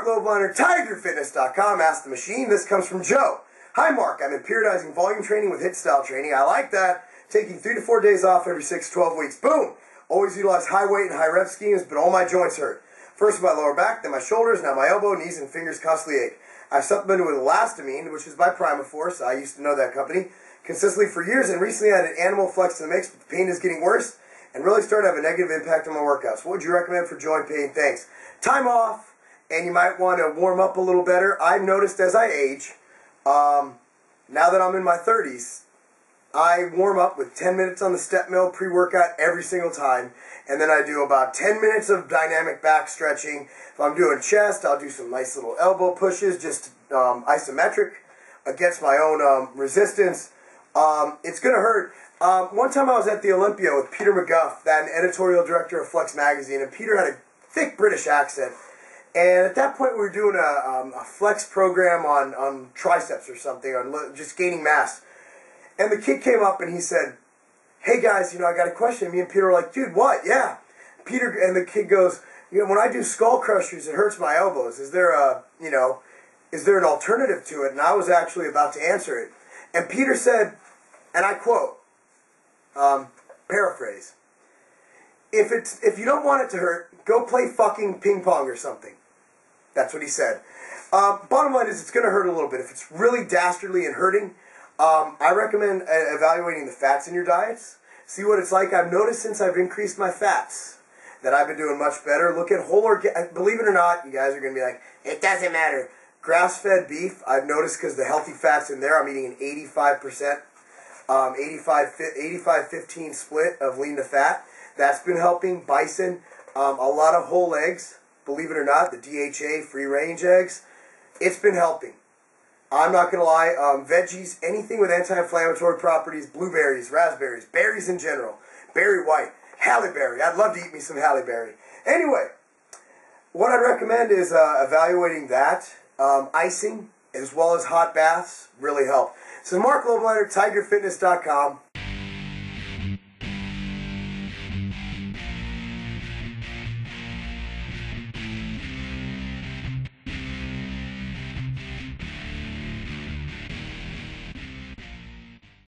Mark Lobliner, TigerFitness.com. Ask the Machine. This comes from Joe. Hi, Mark. I'm in periodizing volume training with HIIT style training. I like that. Taking 3 to 4 days off every 6 to 12 weeks. Boom! Always utilize high weight and high rep schemes, but all my joints hurt. First my lower back, then my shoulders, now my elbow, knees, and fingers constantly ache. I've supplemented with elastomine, which is by Primaforce. I used to know that company consistently for years, and recently added Animal Flex to the mix, but the pain is getting worse and really starting to have a negative impact on my workouts. What would you recommend for joint pain? Thanks. Time off, and you might want to warm up a little better. I've noticed as I age, now that I'm in my 30s, I warm up with 10 minutes on the step mill pre-workout every single time, and then I do about 10 minutes of dynamic back stretching. If I'm doing chest, I'll do some nice little elbow pushes, just isometric against my own resistance. It's going to hurt. One time I was at the Olympia with Peter McGuff, that editorial director of Flex Magazine, and Peter had a thick British accent. And at that point we were doing a flex program on triceps or something, on just gaining mass. And the kid came up and he said, "Hey guys, I got a question." Me and Peter were like, "Dude, what?" "Yeah." Peter, and the kid goes, "When I do skull crushers, it hurts my elbows. Is there an alternative to it?" And I was actually about to answer it. And Peter said, and I quote, paraphrase, if you don't want it to hurt, go play fucking ping pong or something. That's what he said. Bottom line is, it's going to hurt a little bit. If it's really dastardly and hurting, I recommend evaluating the fats in your diets. See what it's like. I've noticed since I've increased my fats that I've been doing much better. Look at whole organic. Believe it or not, you guys are going to be like, "It doesn't matter." Grass-fed beef, I've noticed, because the healthy fats in there, I'm eating an 85%, 85-15 split of lean to fat. That's been helping. Bison, a lot of whole eggs, believe it or not, the DHA free-range eggs. It's been helping. I'm not going to lie, veggies, anything with anti-inflammatory properties, blueberries, raspberries, berries in general, berry white, Halle Berry. I'd love to eat me some Halle Berry. Anyway, what I'd recommend is evaluating that. Icing, as well as hot baths, really help. So Mark Lobliner, TigerFitness.com.